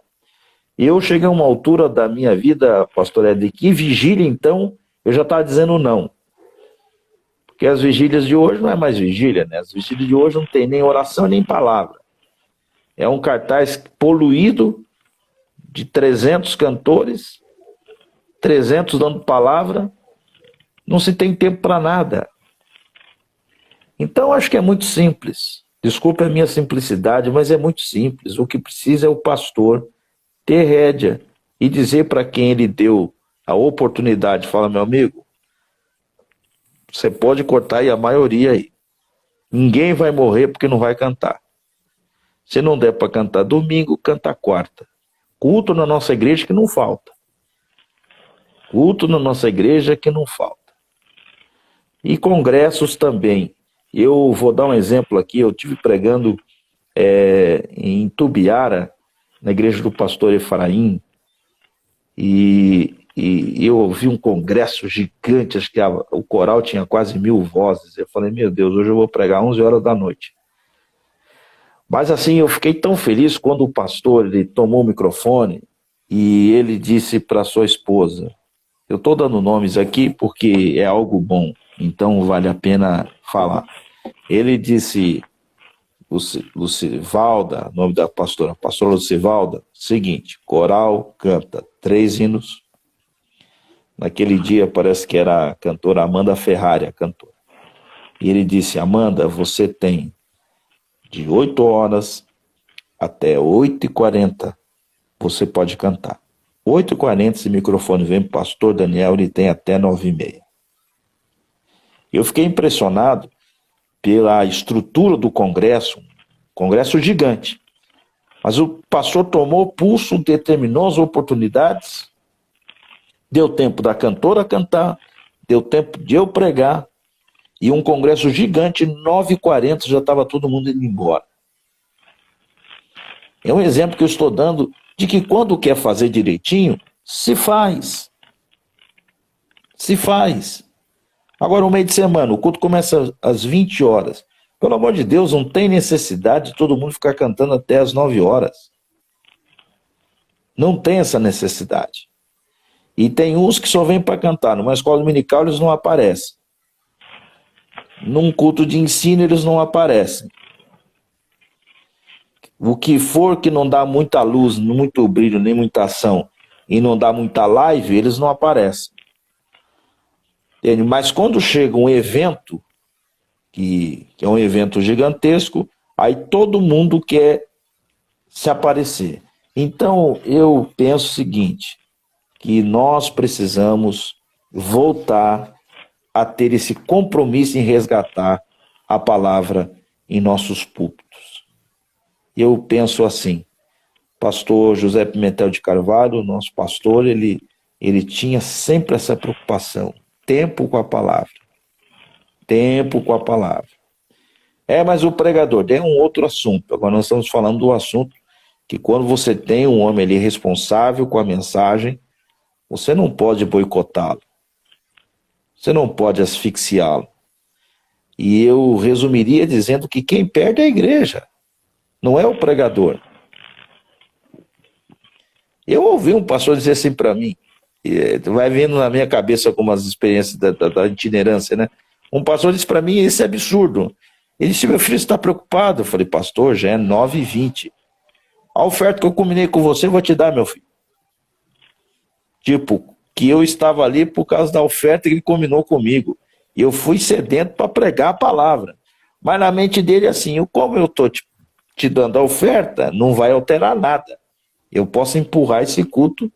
E eu cheguei a uma altura da minha vida, pastor Ed, que vigília, então, eu já estava dizendo não. Porque as vigílias de hoje não é mais vigília, né? As vigílias de hoje não tem nem oração nem palavra. É um cartaz poluído de 300 cantores, 300 dando palavra, não se tem tempo para nada. Então acho que é muito simples. Desculpe a minha simplicidade, mas é muito simples. O que precisa é o pastor ter rédea e dizer para quem ele deu a oportunidade, fala, meu amigo, você pode cortar aí a maioria aí. Ninguém vai morrer porque não vai cantar. Se não der para cantar domingo, canta quarta. Culto na nossa igreja que não falta. Culto na nossa igreja que não falta. E congressos também. Eu vou dar um exemplo aqui. Eu estive pregando em Tubiara, na igreja do pastor Efraim, e eu ouvi um congresso gigante, acho que o coral tinha quase 1000 vozes. Eu falei, meu Deus, hoje eu vou pregar 11 horas da noite. Mas assim, eu fiquei tão feliz quando o pastor ele tomou o microfone e ele disse para sua esposa, eu estou dando nomes aqui porque é algo bom, então vale a pena falar. Ele disse, Lucivalda, nome da pastora Lucivalda, seguinte, coral canta 3 hinos. Naquele dia parece que era a cantora Amanda Ferrari, a cantora. E ele disse, Amanda, você tem de 8 horas até 8h40 você pode cantar. 8h40 esse microfone vem para o pastor Daniel, ele tem até 9h30. Eu fiquei impressionado pela estrutura do congresso gigante. Mas o pastor tomou o pulso, determinou as oportunidades, deu tempo da cantora cantar, deu tempo de eu pregar, e um congresso gigante, 9h40 já estava todo mundo indo embora. É um exemplo que eu estou dando de que quando quer fazer direitinho, se faz. Se faz. Agora, no meio de semana, o culto começa às 20 horas. Pelo amor de Deus, não tem necessidade de todo mundo ficar cantando até às 9 horas. Não tem essa necessidade. E tem uns que só vêm para cantar. Numa escola dominical eles não aparecem. Num culto de ensino eles não aparecem. O que for que não dá muita luz, muito brilho, nem muita ação, e não dá muita live, eles não aparecem. Entende? Mas quando chega um evento, que é um evento gigantesco, aí todo mundo quer se aparecer. Então, eu penso o seguinte, que nós precisamos voltar a ter esse compromisso em resgatar a palavra em nossos púlpitos. Eu penso assim, pastor José Pimentel de Carvalho, nosso pastor, ele tinha sempre essa preocupação, tempo com a palavra. Tempo com a palavra. Mas o pregador, é um outro assunto. Agora nós estamos falando do assunto que quando você tem um homem ali responsável com a mensagem, você não pode boicotá-lo. Você não pode asfixiá-lo. E eu resumiria dizendo que quem perde é a igreja, não é o pregador. Eu ouvi um pastor dizer assim para mim, vai vendo na minha cabeça algumas experiências da itinerância, né? Um pastor disse para mim, esse é absurdo. Ele disse, meu filho está preocupado. Eu falei, pastor, já é 9h20. A oferta que eu combinei com você, eu vou te dar, meu filho. Tipo, que eu estava ali por causa da oferta que ele combinou comigo. E eu fui sedento para pregar a palavra. Mas na mente dele, assim, como eu estou te dando a oferta, não vai alterar nada. Eu posso empurrar esse culto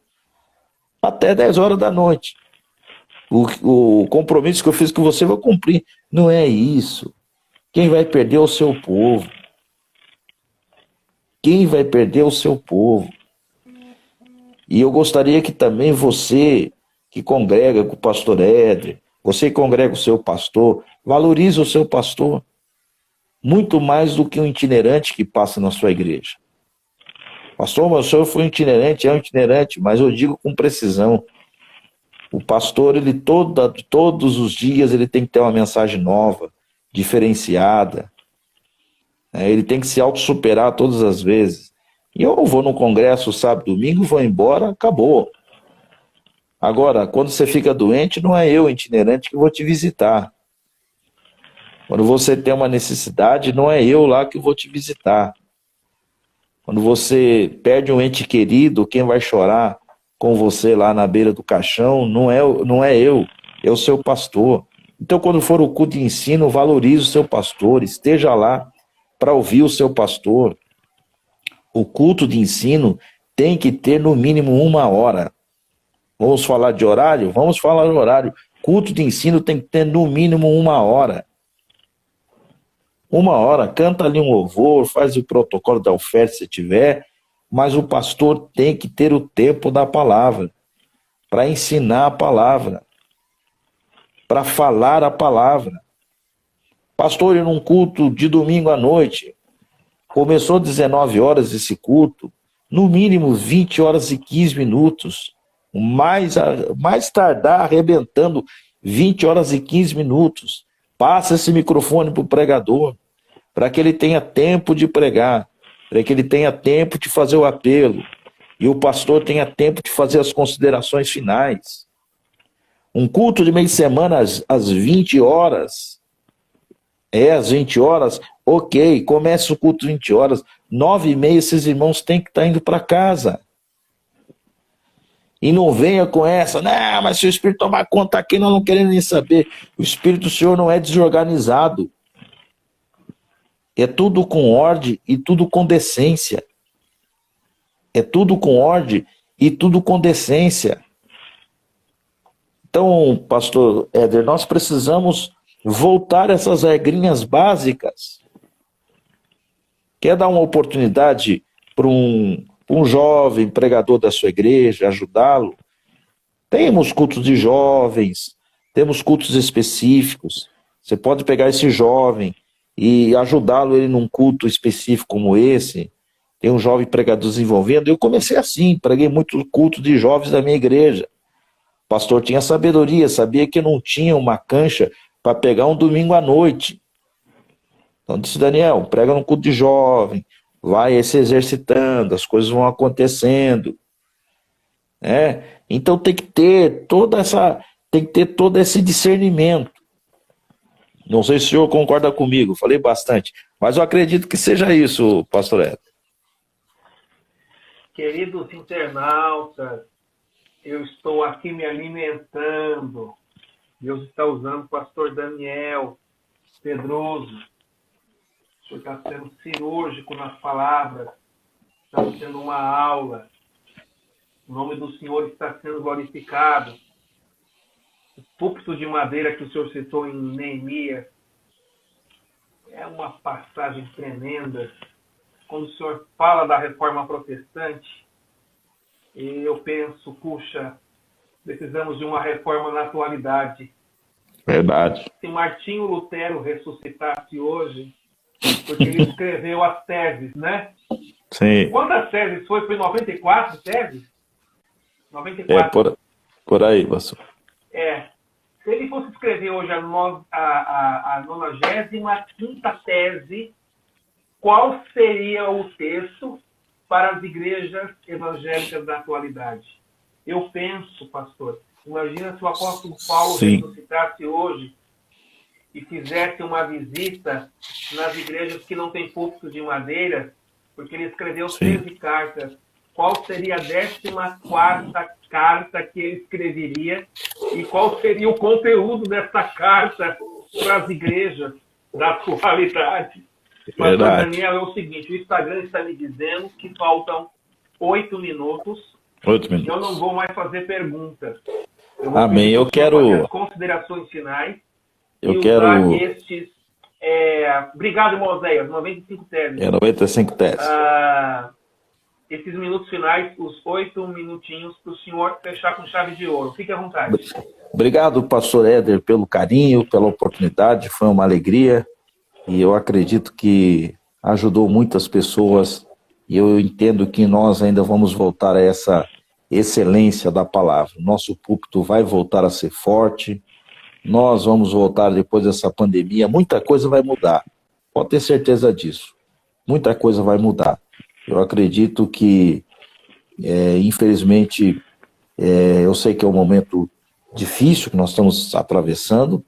até 10 horas da noite. O compromisso que eu fiz com você eu vou cumprir. Não é isso. Quem vai perder é o seu povo. Quem vai perder é o seu povo. E eu gostaria que também você, que congrega com o pastor Éder, você que congrega com o seu pastor, valorize o seu pastor. Muito mais do que um itinerante que passa na sua igreja. Pastor, mas o senhor foi itinerante, é um itinerante, mas eu digo com precisão. O pastor, ele todos os dias, ele tem que ter uma mensagem nova, diferenciada. Ele tem que se autossuperar todas as vezes. E eu vou no congresso sábado, domingo, vou embora, acabou. Agora, quando você fica doente, não é eu, itinerante, que vou te visitar. Quando você tem uma necessidade, não é eu lá que vou te visitar. Quando você perde um ente querido, quem vai chorar com você lá na beira do caixão, não é eu, é o seu pastor. Então, quando for o culto de ensino, valorize o seu pastor, esteja lá para ouvir o seu pastor. O culto de ensino tem que ter no mínimo 1 hora. Vamos falar de horário? Vamos falar de horário. Culto de ensino tem que ter no mínimo 1 hora. 1 hora, canta ali um louvor, faz o protocolo da oferta se tiver, mas o pastor tem que ter o tempo da palavra, para ensinar a palavra, para falar a palavra. Pastor, em um culto de domingo à noite, começou 19 horas esse culto, no mínimo 20 horas e 15 minutos, mais tardar arrebentando 20 horas e 15 minutos. Passa esse microfone para o pregador, para que ele tenha tempo de pregar, para que ele tenha tempo de fazer o apelo, e o pastor tenha tempo de fazer as considerações finais. Um culto de meio de semana às 20 horas, às 20 horas, ok, começa o culto às 20 horas, 9h30 esses irmãos têm que estar indo para casa. E não venha com essa, não, mas se o Espírito tomar conta aqui, nós não queremos nem saber. O Espírito do Senhor não é desorganizado. É tudo com ordem e tudo com decência. É tudo com ordem e tudo com decência. Então, pastor Éder, nós precisamos voltar a essas regrinhas básicas. Quer dar uma oportunidade para um jovem pregador da sua igreja, ajudá-lo? Temos cultos de jovens, temos cultos específicos. Você pode pegar esse jovem e ajudá-lo ele num culto específico como esse. Tem um jovem pregador desenvolvendo. Eu comecei assim, preguei muito culto de jovens da minha igreja. O pastor tinha sabedoria, sabia que não tinha uma cancha para pegar um domingo à noite. Então disse, Daniel, prega num culto de jovem, vai se exercitando, as coisas vão acontecendo. Então tem que ter todo esse discernimento. Não sei se o senhor concorda comigo, falei bastante, mas eu acredito que seja isso, pastor Edson. Queridos internautas, eu estou aqui me alimentando. Deus está usando o pastor Daniel Pedroso. O senhor está sendo cirúrgico nas palavras, está sendo uma aula. O nome do Senhor está sendo glorificado. O púlpito de madeira que o senhor citou em Neemias é uma passagem tremenda. Quando o senhor fala da reforma protestante, eu penso, puxa, precisamos de uma reforma na atualidade. Verdade. Se Martinho Lutero ressuscitasse hoje, porque ele escreveu as teses, né? Sim. Quantas teses foi? Foi 94 teses? 94. Por aí, pastor. Se ele fosse escrever hoje a 95ª tese, qual seria o texto para as igrejas evangélicas da atualidade? Eu penso, pastor, imagina se o apóstolo Paulo ressuscitasse hoje e fizesse uma visita nas igrejas que não têm púlpito de madeira, porque ele escreveu 13 cartas. Qual seria a 14ª carta que ele escreveria e qual seria o conteúdo dessa carta para as igrejas da atualidade? Pastor Daniel, é o seguinte, o Instagram está me dizendo que faltam 8 minutos. 8 minutos. Eu não vou mais fazer perguntas. Amém. Eu quero fazer as considerações finais. quero estes. Obrigado, Moséias. 95 teses. 95 teses. Esses minutos finais, os 8 minutinhos, para o senhor fechar com chave de ouro. Fique à vontade. Obrigado, pastor Éder, pelo carinho, pela oportunidade. Foi uma alegria. E eu acredito que ajudou muitas pessoas, e eu entendo que nós ainda vamos voltar a essa excelência da palavra. Nosso púlpito vai voltar a ser forte, nós vamos voltar depois dessa pandemia, muita coisa vai mudar, pode ter certeza disso, muita coisa vai mudar. Eu acredito que, infelizmente, eu sei que é um momento difícil que nós estamos atravessando,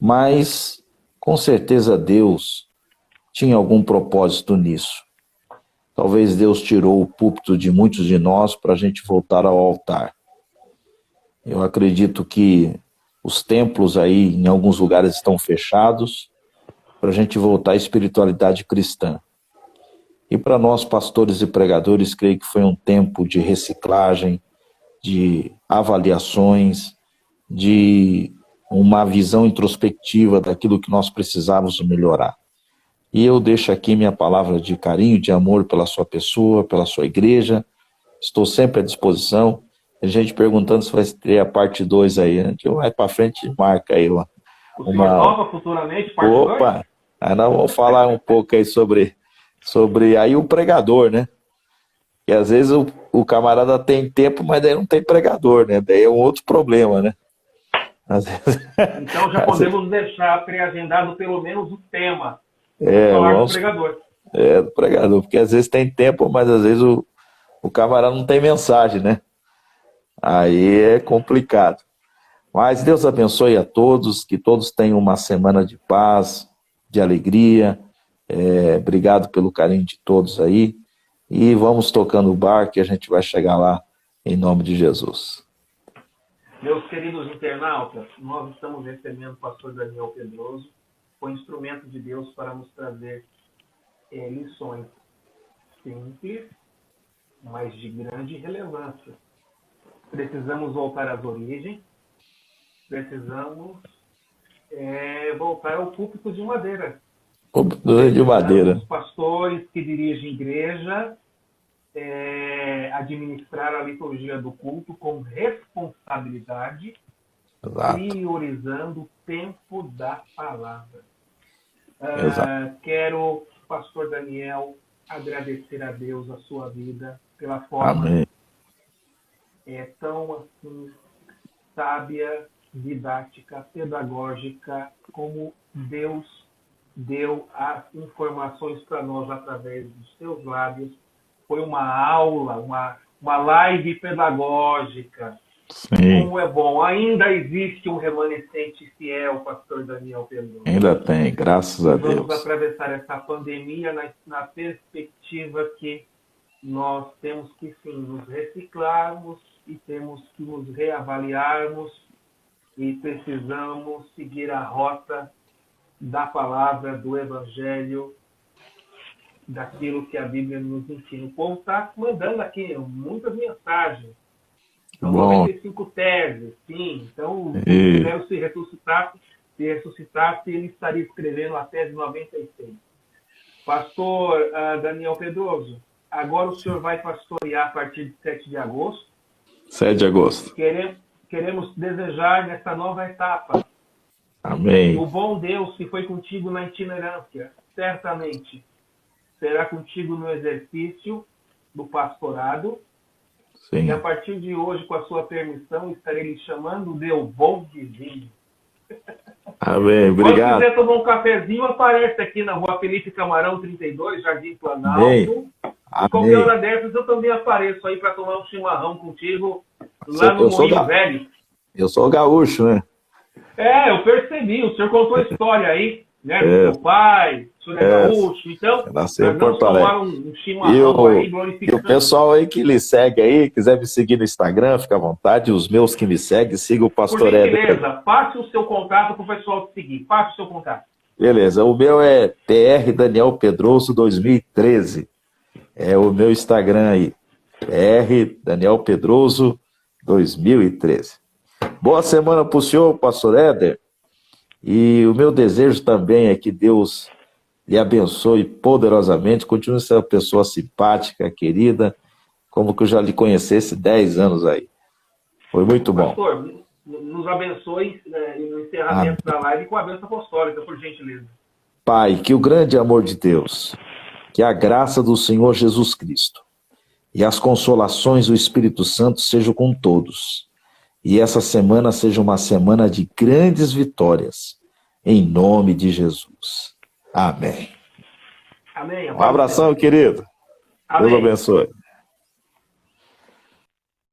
mas com certeza Deus tinha algum propósito nisso. Talvez Deus tirou o púlpito de muitos de nós para a gente voltar ao altar. Eu acredito que os templos aí em alguns lugares estão fechados para a gente voltar à espiritualidade cristã. E para nós pastores e pregadores, creio que foi um tempo de reciclagem, de avaliações, de uma visão introspectiva daquilo que nós precisávamos melhorar. E eu deixo aqui minha palavra de carinho, de amor pela sua pessoa, pela sua igreja. Estou sempre à disposição. Tem gente perguntando se vai ter a parte 2 aí. A gente vai para frente e marca aí lá. O senhor nova futuramente, parte 2? Opa! Aí nós vamos falar um pouco aí sobre aí o pregador, né? Que às vezes o camarada tem tempo, mas daí não tem pregador, né? Daí é um outro problema, né? Então já podemos deixar pré-agendado pelo menos o tema. Vamos do pregador. Do pregador, porque às vezes tem tempo, mas às vezes o camarada não tem mensagem, né? Aí é complicado. Mas Deus abençoe a todos, que todos tenham uma semana de paz, de alegria. Obrigado pelo carinho de todos aí. E vamos tocando o barco que a gente vai chegar lá em nome de Jesus. Meus queridos internautas, nós estamos recebendo o pastor Daniel Pedroso, foi instrumento de Deus para nos trazer lições simples, mas de grande relevância. Precisamos voltar às origens, precisamos voltar ao púlpito de madeira. Púlpito de madeira. Os pastores que dirigem igreja administrar a liturgia do culto com responsabilidade, Exato. priorizando o tempo da palavra. Quero, pastor Daniel, agradecer a Deus a sua vida pela forma tão assim sábia, didática, pedagógica, como Deus deu as informações para nós através dos seus lábios. Foi uma aula, uma live pedagógica. Sim. Como é bom. Ainda existe um remanescente fiel, pastor Daniel Pedroso. Ainda tem, graças a Deus. Vamos atravessar essa pandemia na perspectiva que nós temos que sim nos reciclarmos e temos que nos reavaliarmos e precisamos seguir a rota da palavra, do Evangelho, daquilo que a Bíblia nos ensina. O povo está mandando aqui muitas mensagens. São 95 teses, sim. Então, se Lutero se ressuscitasse, ele estaria escrevendo a tese 96. Pastor Daniel Pedroso, agora o senhor vai pastorear a partir de 7 de agosto. 7 de agosto. Queremos desejar nessa nova etapa. Amém. O bom Deus que foi contigo na itinerância, certamente será contigo no exercício do pastorado. Sim. E a partir de hoje, com a sua permissão, estarei lhe chamando de o bom vizinho. Amém. Obrigado. Quando quiser tomar um cafezinho, aparece aqui na rua Felipe Camarão 32, Jardim Planalto. Amém. E qualquer hora dessas eu também apareço aí para tomar um chimarrão contigo lá no Moinho Velho. Eu sou gaúcho, né? Eu percebi. O senhor contou a história aí, né? Do seu pai, o senhor é gaúcho. Então, nós vamos tomar um chimarrão aí, glorificando. E o pessoal aí que lhe segue aí, quiser me seguir no Instagram, fica à vontade. Os meus que me seguem, siga o Pastor Éder. Por gentileza, passe o seu contato para o pessoal te seguir. Passe o seu contato. Beleza. O meu é PR Daniel Pedroso 2013. É o meu Instagram aí. PR Daniel Pedroso 2013. Boa semana para o senhor, Pastor Éder. E o meu desejo também é que Deus lhe abençoe poderosamente. Continue sendo uma pessoa simpática, querida, como que eu já lhe conhecesse 10 anos aí. Foi muito bom. Pastor, nos abençoe no encerramento da live com a bênção apostólica, por gentileza. Pai, que o grande amor de Deus, que a graça do Senhor Jesus Cristo e as consolações do Espírito Santo sejam com todos. E essa semana seja uma semana de grandes vitórias, em nome de Jesus. Amém. Amém. Um abração, querido. Amém. Deus abençoe.